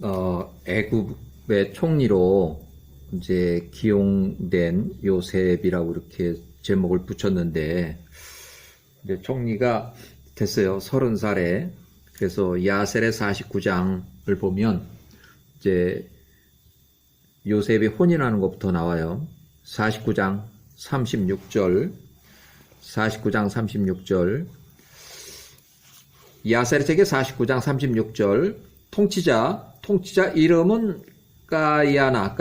애굽의 총리로 이제 기용된 요셉이라고 이렇게 제목을 붙였는데, 이제 총리가 됐어요. 30살에. 그래서 야셀의 49장을 보면, 이제 요셉이 혼인하는 것부터 나와요. 49장 36절, 49장 36절, 야셀의 책의 49장 36절, 통치자 이름은 까야나,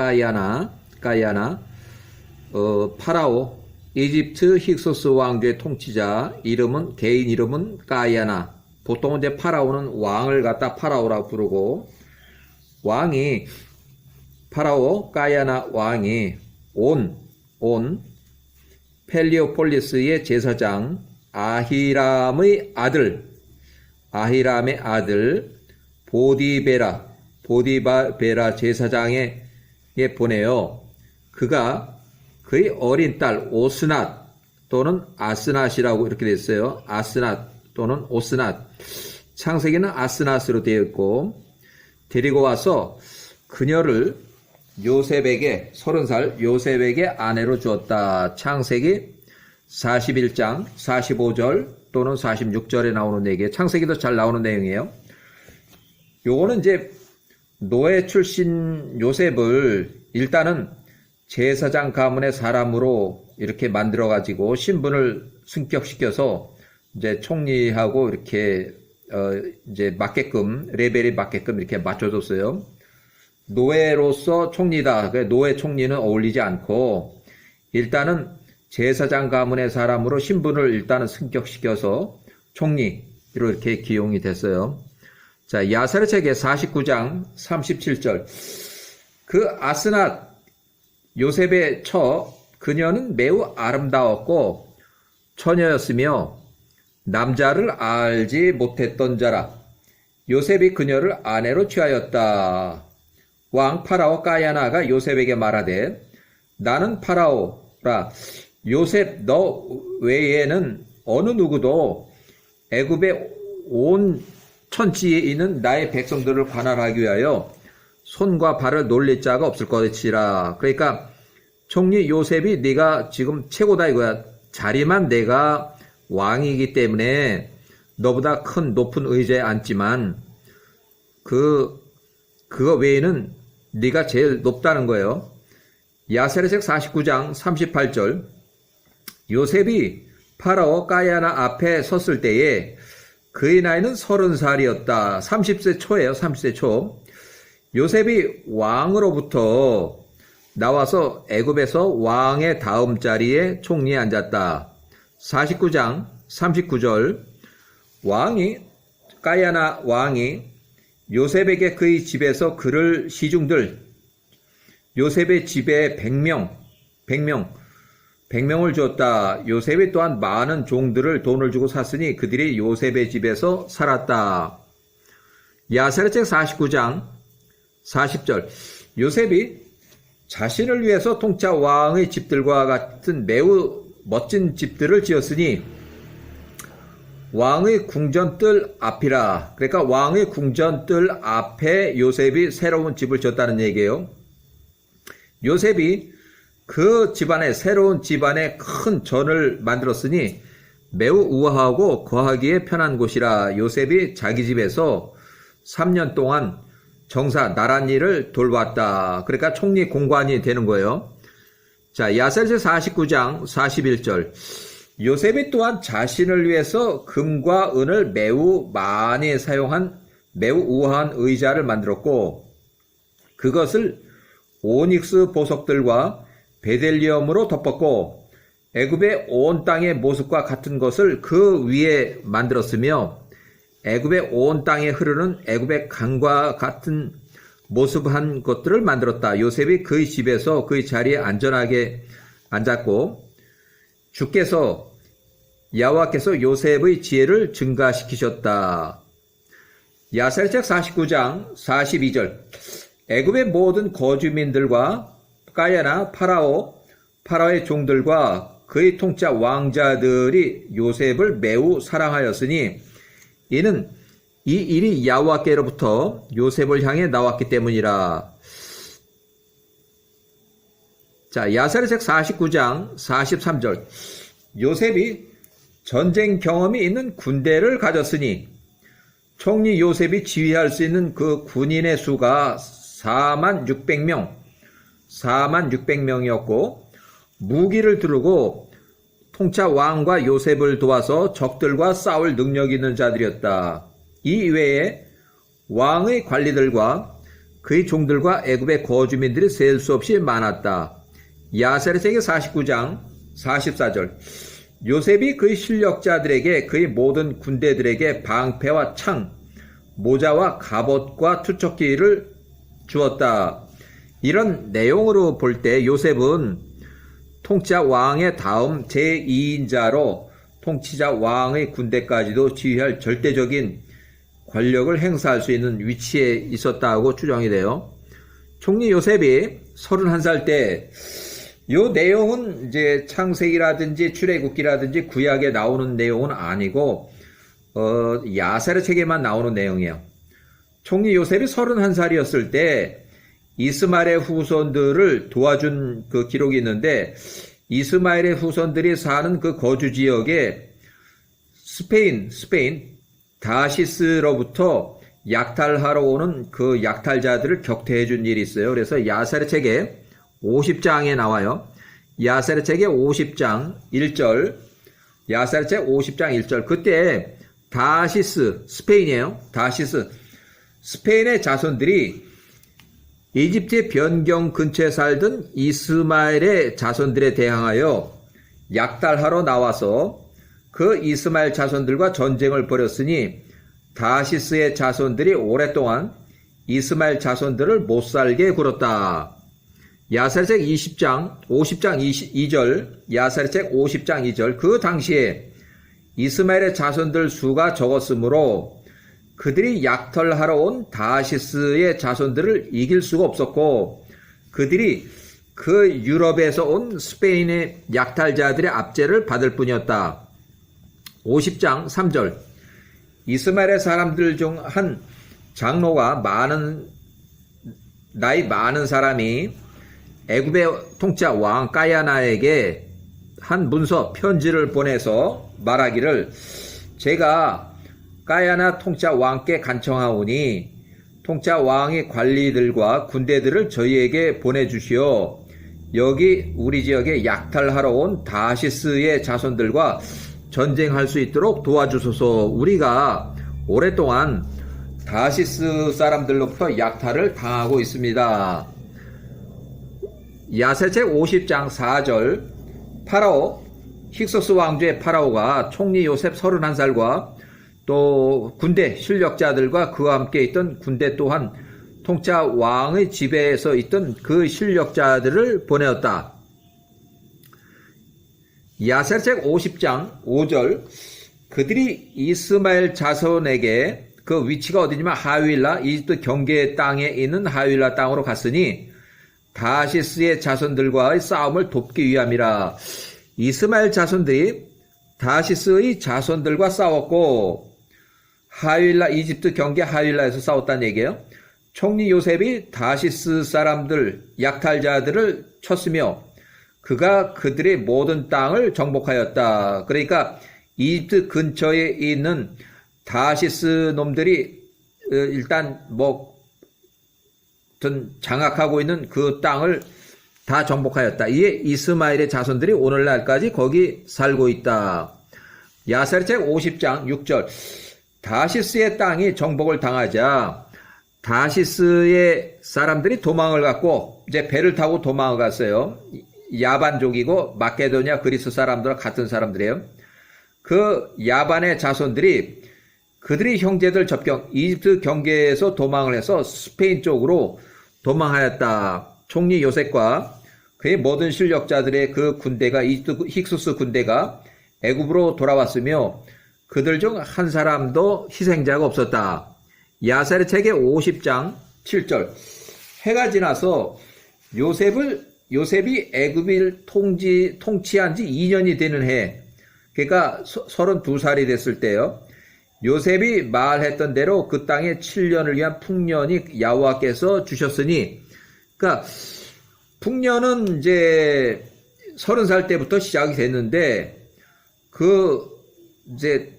파라오, 이집트 힉소스 왕조의 통치자 개인 이름은 까야나. 보통은 이제 파라오는 왕을 갖다 파라오라고 부르고, 까야나 왕이 온 펠리오폴리스의 제사장 아히람의 아들 보디베라 제사장에게 보내요. 그가 그의 어린 딸 오스낫 또는 아스낫이라고 이렇게 됐어요. 아스낫 또는 오스낫. 창세기는 아스낫으로 되어 있고, 데리고 와서 그녀를 요셉에게 30살 요셉에게 아내로 주었다. 창세기 41장 45절 또는 46절에 나오는 얘기예요. 창세기도 잘 나오는 내용이에요. 요거는 이제 노예 출신 요셉을 일단은 제사장 가문의 사람으로 이렇게 만들어 가지고 신분을 승격시켜서 이제 총리하고 이렇게 이제 레벨이 맞게끔 이렇게 맞춰줬어요. 노예로서 총리다. 노예 총리는 어울리지 않고 일단은 제사장 가문의 사람으로 신분을 일단은 승격시켜서 총리로 이렇게 기용이 됐어요. 자, 야셀의 책의 49장 37절. 그 아스낫 요셉의 그녀는 매우 아름다웠고 처녀였으며 남자를 알지 못했던 자라. 요셉이 그녀를 아내로 취하였다. 왕 파라오 까야나가 요셉에게 말하되 나는 파라오라. 요셉 너 외에는 어느 누구도 애굽의 온 천지에 있는 나의 백성들을 관할하기 위하여 손과 발을 놀릴 자가 없을 것이라. 그러니까 총리 요셉이 네가 지금 최고다 이거야. 자리만 내가 왕이기 때문에 너보다 큰 높은 의자에 앉지만 그거 외에는 네가 제일 높다는 거예요. 야셀의 책 49장 38절. 요셉이 파라오 까야나 앞에 섰을 때에 그의 나이는 30살이었다. 30세 초예요. 30세 초. 요셉이 왕으로부터 나와서 애굽에서 왕의 다음 자리에 총리에 앉았다. 49장 39절. 까야나 왕이 요셉에게 그의 집에서 그를 시중들 요셉의 집에 100명을 줬다. 요셉이 또한 많은 종들을 돈을 주고 샀으니 그들이 요셉의 집에서 살았다. 야셀의 책 49장 40절. 요셉이 자신을 위해서 통짜 왕의 집들과 같은 매우 멋진 집들을 지었으니 왕의 궁전뜰 앞이라. 그러니까 왕의 궁전뜰 앞에 요셉이 새로운 집을 지었다는 얘기예요. 요셉이 그 집안에 새로운 집안에 큰 전을 만들었으니 매우 우아하고 거하기에 편한 곳이라. 요셉이 자기 집에서 3년 동안 나란 일을 돌봤다. 그러니까 총리 공관이 되는 거예요. 자, 야셀제 49장 41절. 요셉이 또한 자신을 위해서 금과 은을 매우 많이 사용한 매우 우아한 의자를 만들었고 그것을 오닉스 보석들과 베델리엄으로 덮었고 애굽의 온 땅의 모습과 같은 것을 그 위에 만들었으며 애굽의 온 땅에 흐르는 애굽의 강과 같은 모습한 것들을 만들었다. 요셉이 그의 집에서 그의 자리에 안전하게 앉았고 여호와께서 요셉의 지혜를 증가시키셨다. 야셀책 49장 42절. 애굽의 모든 거주민들과 까야나 파라오의 종들과 그의 통짜 왕자들이 요셉을 매우 사랑하였으니 이는 이 일이 야호와께로부터 요셉을 향해 나왔기 때문이라. 자, 야사르책 49장 43절. 요셉이 전쟁 경험이 있는 군대를 가졌으니 총리 요셉이 지휘할 수 있는 그 군인의 수가 46,000명이었고 무기를 두르고 통차 왕과 요셉을 도와서 적들과 싸울 능력 있는 자들이었다. 이 외에 왕의 관리들과 그의 종들과 애굽의 거주민들이 셀 수 없이 많았다. 야사르책의 49장 44절. 요셉이 그의 실력자들에게 그의 모든 군대들에게 방패와 창, 모자와 갑옷과 투척기를 주었다. 이런 내용으로 볼 때 요셉은 통치자 왕의 다음 제2인자로 통치자 왕의 군대까지도 지휘할 절대적인 권력을 행사할 수 있는 위치에 있었다고 추정이 돼요. 총리 요셉이 31살 때, 요 내용은 이제 창세기라든지 출애굽기라든지 구약에 나오는 내용은 아니고, 야사르책에만 나오는 내용이에요. 총리 요셉이 31살이었을 때, 이스마엘의 후손들을 도와준 그 기록이 있는데, 이스마엘의 후손들이 사는 그 거주 지역에 스페인, 다시스로부터 약탈하러 오는 그 약탈자들을 격퇴해 준 일이 있어요. 그래서 야사르책에 50장에 나와요. 야사르책의 50장 1절, 야사르책 50장 1절. 그때 다시스, 스페인이에요. 다시스, 스페인의 자손들이 이집트의 변경 근처에 살던 이스마엘의 자손들에 대항하여 약탈하러 나와서 그 이스마엘 자손들과 전쟁을 벌였으니 다시스의 자손들이 오랫동안 이스마엘 자손들을 못살게 굴었다. 야사르책 50장 2절, 야사르책 50장 2절. 그 당시에 이스마엘의 자손들 수가 적었으므로 그들이 약탈하러 온 다시스의 자손들을 이길 수가 없었고 그들이 그 유럽에서 온 스페인의 약탈자들의 압제를 받을 뿐이었다. 50장 3절. 이스마엘의 사람들 중 한 장로가 나이 많은 사람이 애굽의 통치자 왕 까야나에게 한 문서 편지를 보내서 말하기를 제가 까야나 통치자 왕께 간청하오니 통치자 왕의 관리들과 군대들을 저희에게 보내주시오. 여기 우리 지역에 약탈하러 온 다시스의 자손들과 전쟁할 수 있도록 도와주소서. 우리가 오랫동안 다시스 사람들로부터 약탈을 당하고 있습니다. 야사르책 50장 4절. 파라오, 힉소스 왕조의 파라오가 총리 요셉 31살과 또 군대 실력자들과 그와 함께 있던 군대 또한 통치자 왕의 지배에서 있던 그 실력자들을 보내었다. 야사르책 50장 5절. 그들이 이스마엘 자손에게 그 위치가 어디냐면 하윌라, 이집트 경계 땅에 있는 하윌라 땅으로 갔으니 다시스의 자손들과의 싸움을 돕기 위함이라. 이스마엘 자손들이 다시스의 자손들과 싸웠고 하윌라, 이집트 경계 하윌라에서 싸웠다는 얘기예요. 총리 요셉이 다시스 사람들, 약탈자들을 쳤으며 그가 그들의 모든 땅을 정복하였다. 그러니까 이집트 근처에 있는 다시스 놈들이 일단 장악하고 있는 그 땅을 다 정복하였다. 이에 이스마엘의 자손들이 오늘날까지 거기 살고 있다. 야사르책 50장 6절. 다시스의 땅이 정복을 당하자 다시스의 사람들이 도망을 갔고 이제 배를 타고 도망을 갔어요. 야반족이고 마케도니아 그리스 사람들과 같은 사람들이에요. 그 야반의 자손들이 그들이 형제들 접경 이집트 경계에서 도망을 해서 스페인 쪽으로 도망하였다. 총리 요셉과 그의 모든 실력자들의 그 군대가 이집트 힉소스 군대가 애굽으로 돌아왔으며 그들 중 한 사람도 희생자가 없었다. 야사르책의 50장 7절. 해가 지나서 요셉이 애굽을 통치한 지 2년이 되는 해, 그러니까 32살이 됐을 때요. 요셉이 말했던 대로 그 땅에 7년을 위한 풍년이 여호와께서 주셨으니, 그러니까 풍년은 이제 30살 때부터 시작이 됐는데, 이제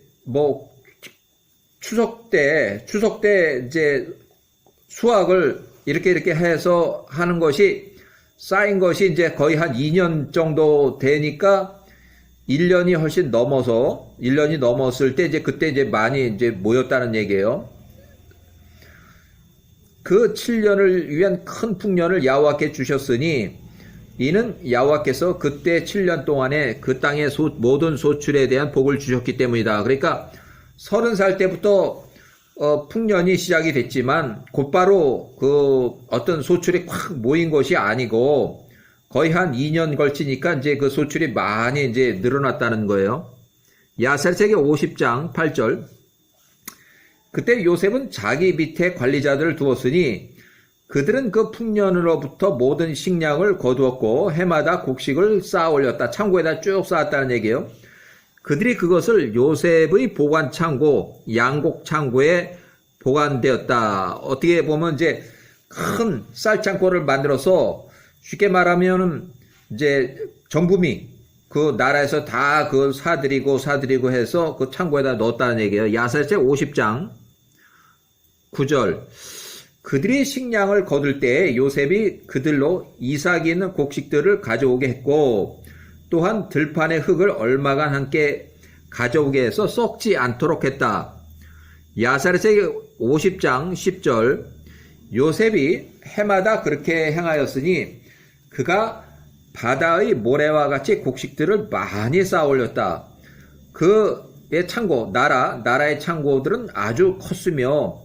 추석 때 이제 수확을 이렇게 해서 하는 것이 쌓인 것이 이제 거의 한 2년 정도 되니까 1년이 훨씬 넘어서 1년이 넘었을 때 이제 그때 이제 많이 이제 모였다는 얘기예요. 그 7년을 위한 큰 풍년을 여호와께 주셨으니 이는 여호와께서 그때 7년 동안에 그 땅의 모든 소출에 대한 복을 주셨기 때문이다. 그러니까 30살 때부터 풍년이 시작이 됐지만 곧바로 어떤 소출이 확 모인 것이 아니고 거의 한 2년 걸치니까 이제 그 소출이 많이 이제 늘어났다는 거예요. 야살책의 50장 8절. 그때 요셉은 자기 밑에 관리자들을 두었으니 그들은 그 풍년으로부터 모든 식량을 거두었고 해마다 곡식을 쌓아 올렸다. 창고에다 쭉 쌓았다는 얘기예요. 그들이 그것을 요셉의 보관 창고, 양곡 창고에 보관되었다. 어떻게 보면 이제 큰 쌀 창고를 만들어서 쉽게 말하면은 이제 정부미 그 나라에서 다 그 사들이고 해서 그 창고에다 넣었다는 얘기예요. 야살책 50장 9절. 그들이 식량을 거둘 때 요셉이 그들로 이삭이 있는 곡식들을 가져오게 했고 또한 들판의 흙을 얼마간 함께 가져오게 해서 썩지 않도록 했다. 야살책 50장 10절. 요셉이 해마다 그렇게 행하였으니 그가 바다의 모래와 같이 곡식들을 많이 쌓아 올렸다. 그의 창고, 나라의 창고들은 아주 컸으며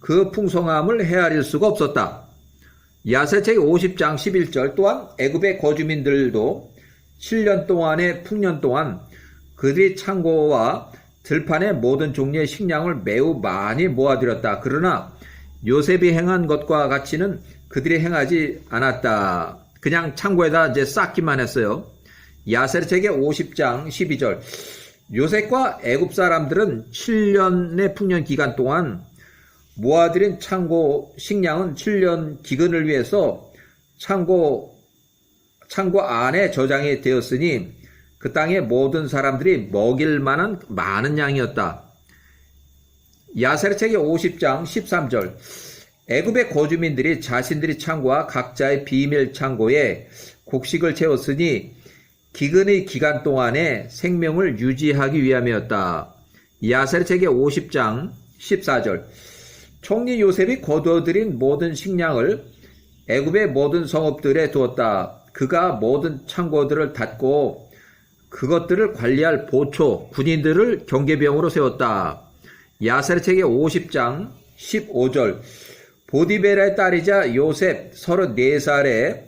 그 풍성함을 헤아릴 수가 없었다. 야살책 50장 11절. 또한 애굽의 거주민들도 7년 동안의 풍년 동안 그들이 창고와 들판의 모든 종류의 식량을 매우 많이 모아들였다. 그러나 요셉이 행한 것과 같이는 그들이 행하지 않았다. 그냥 창고에다 이제 쌓기만 했어요. 야살책의 50장 12절. 요셉과 애굽 사람들은 7년의 풍년 기간 동안 모아들인 창고 식량은 7년 기근을 위해서 창고 안에 저장이 되었으니 그 땅의 모든 사람들이 먹일 만한 많은 양이었다. 야살책의 50장 13절. 애굽의 거주민들이 자신들이 창고와 각자의 비밀 창고에 곡식을 채웠으니 기근의 기간 동안에 생명을 유지하기 위함이었다. 야살책의 50장 14절. 총리 요셉이 거두어들인 모든 식량을 애굽의 모든 성읍들에 두었다. 그가 모든 창고들을 닫고 그것들을 관리할 보초, 군인들을 경계병으로 세웠다. 야살책의 50장 15절. 보디베라의 딸이자 요셉 34살에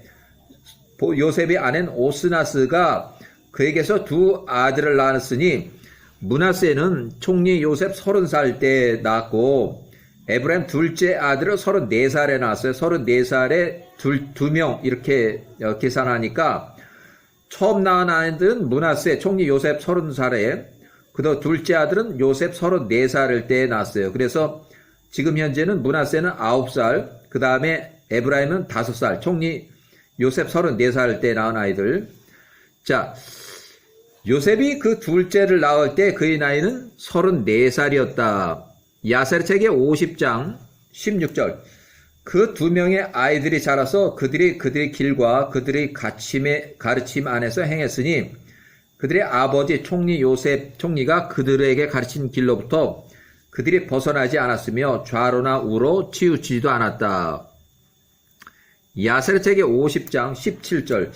요셉이 아낸 오스나스가 그에게서 두 아들을 낳았으니 므낫세는 총리 요셉 30살 때 낳았고 에브라임 둘째 아들을 34살에 낳았어요. 34살에 두 명 이렇게 계산하니까 처음 낳은 아이들은 므낫세 총리 요셉 30살에 그다음 둘째 아들은 요셉 34살 때 낳았어요. 그래서 지금 현재는 므낫세는 9살, 그 다음에 에브라임은 5살, 총리 요셉 34살 때 낳은 아이들. 자, 요셉이 그 둘째를 낳을 때 그의 나이는 34살이었다. 야살책의 50장 16절. 그 두 명의 아이들이 자라서 그들의 길과 그들의 가르침 안에서 행했으니 그들의 아버지 총리 요셉 총리가 그들에게 가르친 길로부터 그들이 벗어나지 않았으며 좌로나 우로 치우치지도 않았다. 야살책의 50장 17절.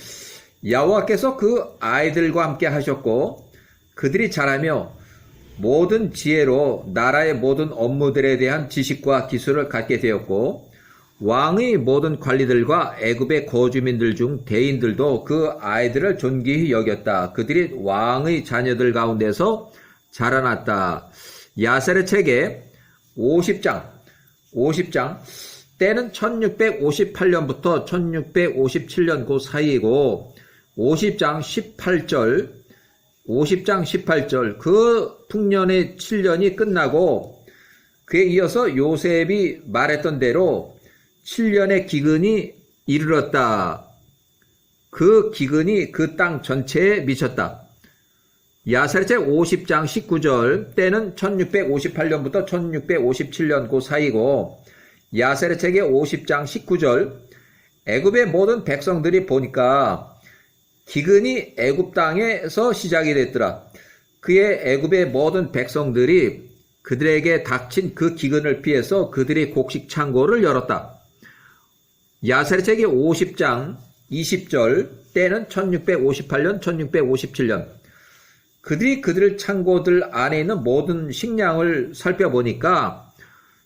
여호와께서 그 아이들과 함께 하셨고 그들이 자라며 모든 지혜로 나라의 모든 업무들에 대한 지식과 기술을 갖게 되었고 왕의 모든 관리들과 애굽의 거주민들 중 대인들도 그 아이들을 존귀히 여겼다. 그들이 왕의 자녀들 가운데서 자라났다. 야살의 책에 50장 때는 1658년부터 1657년 그 사이이고 50장 18절 50장 18절 그 풍년의 7년이 끝나고 그에 이어서 요셉이 말했던 대로 7년의 기근이 이르렀다. 그 기근이 그 땅 전체에 미쳤다. 야세르책 50장 19절 때는 1658년부터 1657년 그 사이고 야세르책의 50장 19절 애굽의 모든 백성들이 보니까 기근이 애굽 땅에서 시작이 됐더라. 그의 애굽의 모든 백성들이 그들에게 닥친 그 기근을 피해서 그들이 곡식 창고를 열었다. 야세르책의 50장 20절 때는 1658년, 1657년 그들이 그들 창고들 안에 있는 모든 식량을 살펴보니까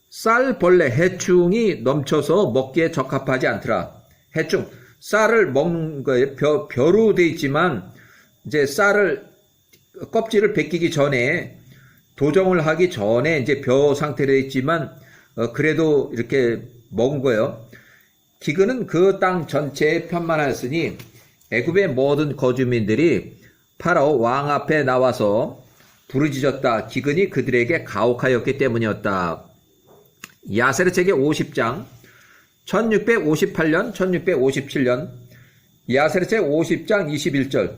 쌀, 벌레, 해충이 넘쳐서 먹기에 적합하지 않더라. 해충, 쌀을 먹는 거에 벼로 돼 있지만 이제 쌀을 껍질을 벗기기 전에 도정을 하기 전에 이제 벼 상태로 있지만 그래도 이렇게 먹은 거예요. 기근은 그 땅 전체에 편만하였으니 애굽의 모든 거주민들이 파라오 왕 앞에 나와서 부르짖었다. 기근이 그들에게 가혹하였기 때문이었다. 야세르책의 50장 1658년 1657년 야세르책 50장 21절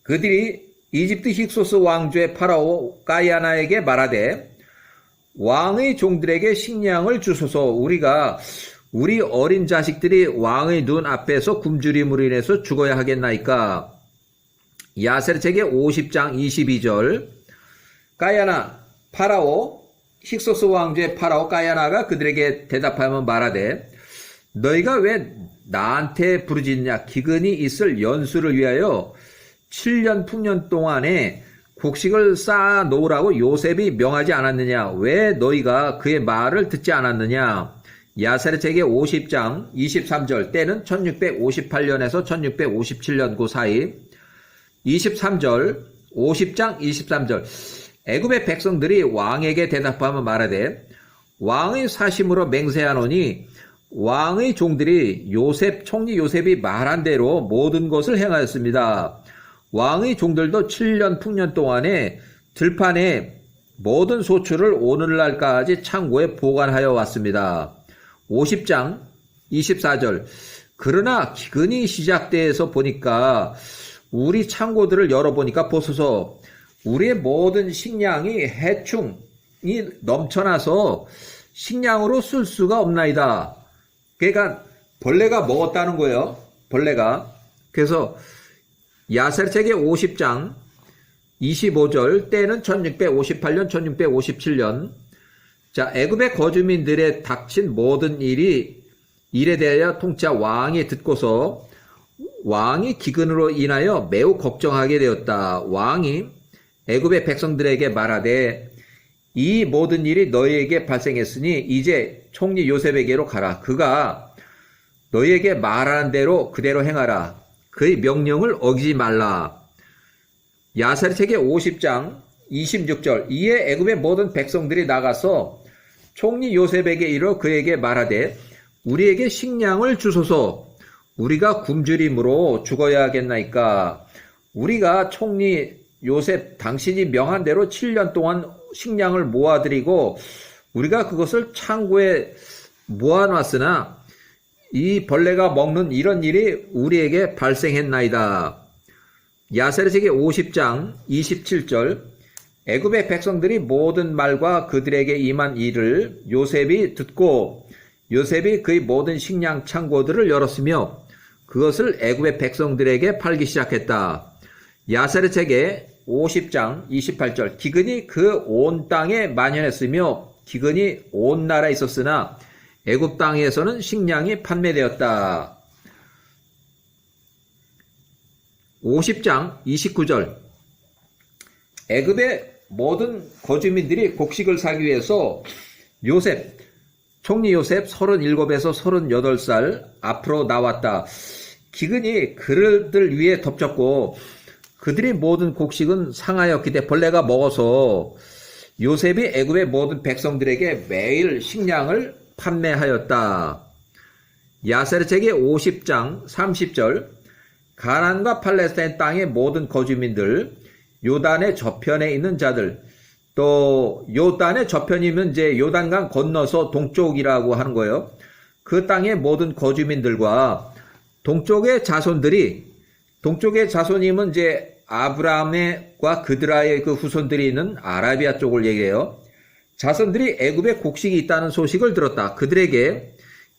그들이 이집트 힉소스 왕조의 파라오 까야나에게 말하되 왕의 종들에게 식량을 주소서 우리가 우리 어린 자식들이 왕의 눈 앞에서 굶주림으로 인해서 죽어야 하겠나이까. 야세르책의 50장 22절 까야나 파라오 힉소스 왕조의 파라오 까야나가 그들에게 대답하며 말하되 너희가 왜 나한테 부르짖냐. 기근이 있을 연수를 위하여 7년 풍년 동안에 곡식을 쌓아 놓으라고 요셉이 명하지 않았느냐. 왜 너희가 그의 말을 듣지 않았느냐. 야세르책의 50장 23절 때는 1658년에서 1657년 그 사이 23절 50장 23절 애굽의 백성들이 왕에게 대답하며 말하되 왕의 사심으로 맹세하노니 왕의 종들이 총리 요셉이 말한 대로 모든 것을 행하였습니다. 왕의 종들도 7년 풍년 동안에 들판에 모든 소출을 오늘날까지 창고에 보관하여 왔습니다. 50장 24절 그러나 기근이 시작돼서 보니까 우리 창고들을 열어보니까 보소서 우리의 모든 식량이 해충이 넘쳐나서 식량으로 쓸 수가 없나이다. 그러니까 벌레가 먹었다는 거예요. 벌레가. 그래서 야세르책의 50장 25절 때는 1658년 1657년 자 애굽의 거주민들의 닥친 모든 일에 대하여 통치자 왕이 듣고서 왕이 기근으로 인하여 매우 걱정하게 되었다. 왕이 애굽의 백성들에게 말하되 이 모든 일이 너희에게 발생했으니 이제 총리 요셉에게로 가라. 그가 너희에게 말하는 대로 그대로 행하라. 그의 명령을 어기지 말라. 야세르책의 50장 26절 이에 애굽의 모든 백성들이 나가서 총리 요셉에게 이르러 그에게 말하되 우리에게 식량을 주소서 우리가 굶주림으로 죽어야 하겠나이까. 우리가 총리 요셉 당신이 명한 대로 7년 동안 식량을 모아드리고 우리가 그것을 창고에 모아놨으나 이 벌레가 먹는 이런 일이 우리에게 발생했나이다. 야세르책의 50장 27절 애굽의 백성들이 모든 말과 그들에게 임한 일을 요셉이 듣고 요셉이 그의 모든 식량 창고들을 열었으며 그것을 애굽의 백성들에게 팔기 시작했다. 야세르책의 50장 28절 기근이 그 온 땅에 만연했으며 기근이 온 나라에 있었으나 애굽 땅에서는 식량이 판매되었다. 50장 29절 애굽의 모든 거주민들이 곡식을 사기 위해서 총리 요셉 37에서 38살 앞으로 나왔다. 기근이 그들을 위해 덮쳤고 그들이 모든 곡식은 상하였기 때문에 벌레가 먹어서 요셉이 애굽의 모든 백성들에게 매일 식량을 판매하였다. 야세르책의 50장 30절 가나안과 팔레스타인 땅의 모든 거주민들 요단의 저편에 있는 자들, 또 요단의 저편이면 이제 요단강 건너서 동쪽이라고 하는 거예요. 그 땅의 모든 거주민들과 동쪽의 자손이면 이제 아브라함과 그드라의 그 후손들이 있는 아라비아 쪽을 얘기해요. 자손들이 애굽에 곡식이 있다는 소식을 들었다. 그들에게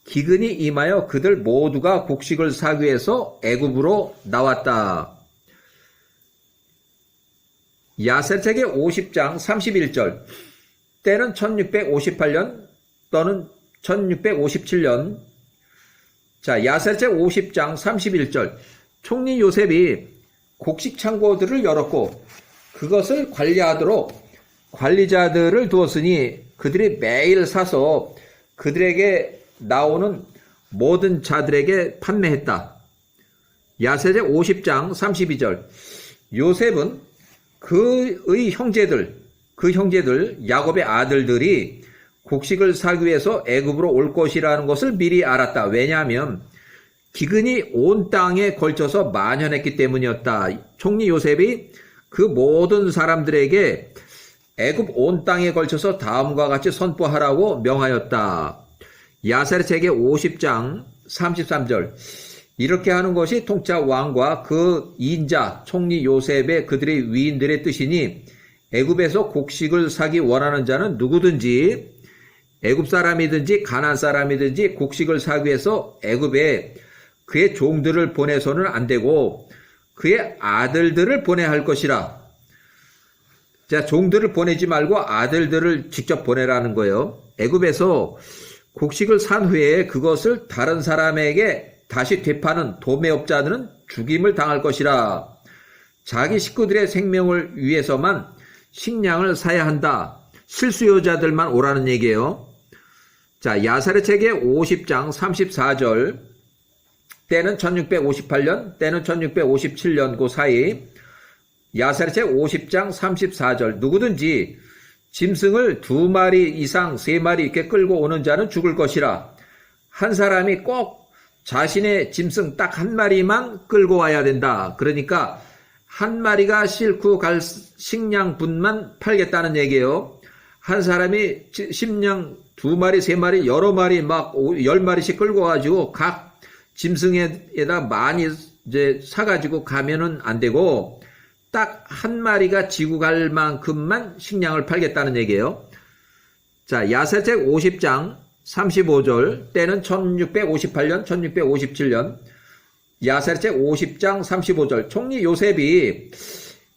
기근이 임하여 그들 모두가 곡식을 사기 위해서 애굽으로 나왔다. 야셀책의 50장 31절. 때는 1658년 또는 1657년. 자, 야셀책 50장 31절. 총리 요셉이 곡식 창고들을 열었고 그것을 관리하도록 관리자들을 두었으니 그들이 매일 사서 그들에게 나오는 모든 자들에게 판매했다. 야셀책 50장 32절. 요셉은 그의 형제들 야곱의 아들들이 곡식을 사기 위해서 애굽으로 올 것이라는 것을 미리 알았다. 왜냐하면 기근이 온 땅에 걸쳐서 만연했기 때문이었다. 총리 요셉이 그 모든 사람들에게 애굽 온 땅에 걸쳐서 다음과 같이 선포하라고 명하였다. 야셀책의 50장 33절. 이렇게 하는 것이 통짜 왕과 그 인자 총리 요셉의 그들의 위인들의 뜻이니 애굽에서 곡식을 사기 원하는 자는 누구든지 애굽 사람이든지 가나안 사람이든지 곡식을 사기 위해서 애굽에 그의 종들을 보내서는 안 되고 그의 아들들을 보내야 할 것이라. 자, 종들을 보내지 말고 아들들을 직접 보내라는 거예요. 애굽에서 곡식을 산 후에 그것을 다른 사람에게 다시 되파는 도매업자들은 죽임을 당할 것이라. 자기 식구들의 생명을 위해서만 식량을 사야 한다. 실수요자들만 오라는 얘기예요. 자, 야사르책의 50장 34절. 때는 1658년, 때는 1657년 그 사이. 야사르책 50장 34절. 누구든지 짐승을 2마리 이상 3마리 이렇게 끌고 오는 자는 죽을 것이라. 한 사람이 꼭 자신의 짐승 딱 한 마리만 끌고 와야 된다. 그러니까 한 마리가 싣고 갈 식량분만 팔겠다는 얘기예요. 한 사람이 식량 2마리, 3마리, 여러 마리 막 10마리씩 끌고 가지고 각 짐승에다 많이 이제 사가지고 가면은 안 되고 딱 한 마리가 지고 갈 만큼만 식량을 팔겠다는 얘기예요. 자, 야사책 50장 35절. 때는 1658년, 1657년. 야사책 50장 35절. 총리 요셉이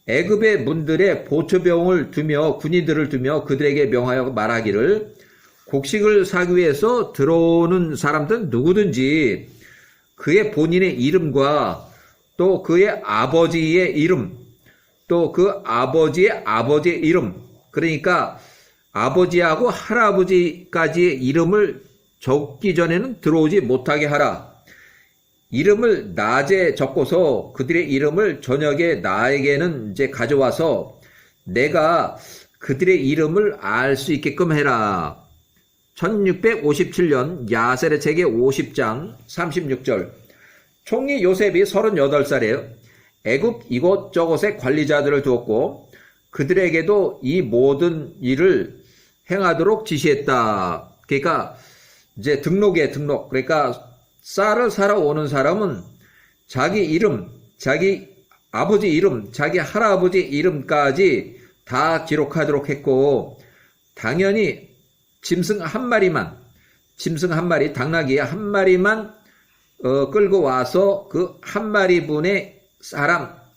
애굽의 문들에 보초병을 두며 군인들을 두며 그들에게 명하여 말하기를 곡식을 사기 위해서 들어오는 사람들은 누구든지 그의 본인의 이름과 또 그의 아버지의 이름, 또 그 아버지의 아버지의 이름, 그러니까 아버지하고 할아버지까지의 이름을 적기 전에는 들어오지 못하게 하라. 이름을 낮에 적고서 그들의 이름을 저녁에 나에게는 이제 가져와서 내가 그들의 이름을 알 수 있게끔 해라. 1657년 야세르책의 50장 36절. 총리 요셉이 38살이에요. 애굽 이곳저곳에 관리자들을 두었고 그들에게도 이 모든 일을 행하도록 지시했다. 그러니까 이제 등록. 그러니까 쌀을 사러 오는 사람은 자기 이름, 자기 아버지 이름, 자기 할아버지 이름까지 다 기록하도록 했고 당연히 짐승 한 마리, 당나귀 한 마리만 끌고 와서 그 한 마리분의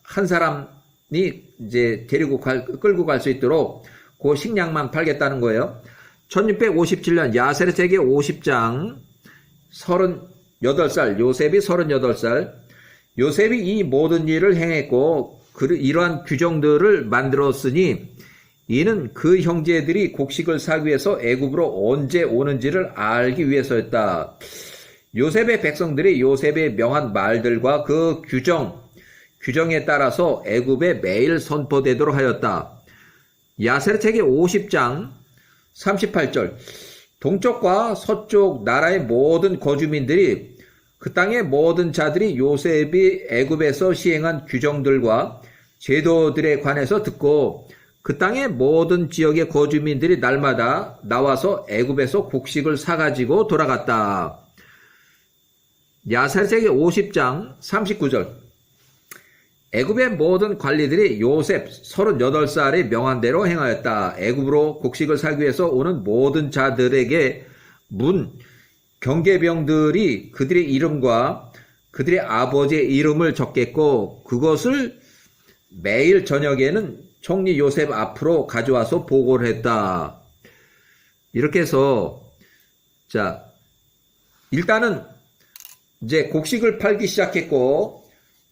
한 사람이 이제 끌고 갈 수 있도록 그 식량만 팔겠다는 거예요. 1657년 야세르책의 50장 38살, 요셉이 38살. 요셉이 이 모든 일을 행했고 이러한 규정들을 만들었으니 이는 그 형제들이 곡식을 사기 위해서 애굽으로 언제 오는지를 알기 위해서였다. 요셉의 백성들이 요셉의 명한 말들과 그 규정에 따라서 애굽에 매일 선포되도록 하였다. 야세르책의 50장 38절. 동쪽과 서쪽 나라의 모든 거주민들이 그 땅의 모든 자들이 요셉이 애굽에서 시행한 규정들과 제도들에 관해서 듣고 그 땅의 모든 지역의 거주민들이 날마다 나와서 애굽에서 곡식을 사가지고 돌아갔다. 야살세기 50장 39절. 애굽의 모든 관리들이 요셉 38살의 명한 대로 행하였다. 애굽으로 곡식을 사기 위해서 오는 모든 자들에게 문 경계병들이 그들의 이름과 그들의 아버지의 이름을 적겠고 그것을 매일 저녁에는 총리 요셉 앞으로 가져와서 보고를 했다. 이렇게 해서 자 일단은 이제 곡식을 팔기 시작했고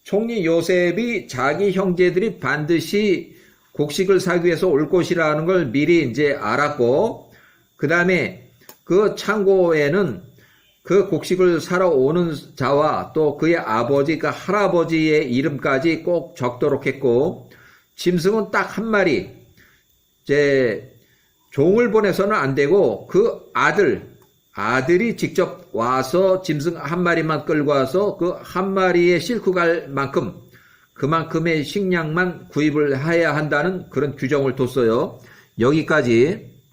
총리 요셉이 자기 형제들이 반드시 곡식을 사기 위해서 올 것이라는 걸 미리 이제 알았고 그 다음에 그 창고에는 그 곡식을 사러 오는 자와 또 그의 아버지, 그러니까 할아버지의 이름까지 꼭 적도록 했고 짐승은 딱 한 마리, 이제 종을 보내서는 안 되고 그 아들이 직접 와서 짐승 한 마리만 끌고 와서 그 한 마리에 싣고 갈 만큼 그만큼의 식량만 구입을 해야 한다는 그런 규정을 뒀어요. 여기까지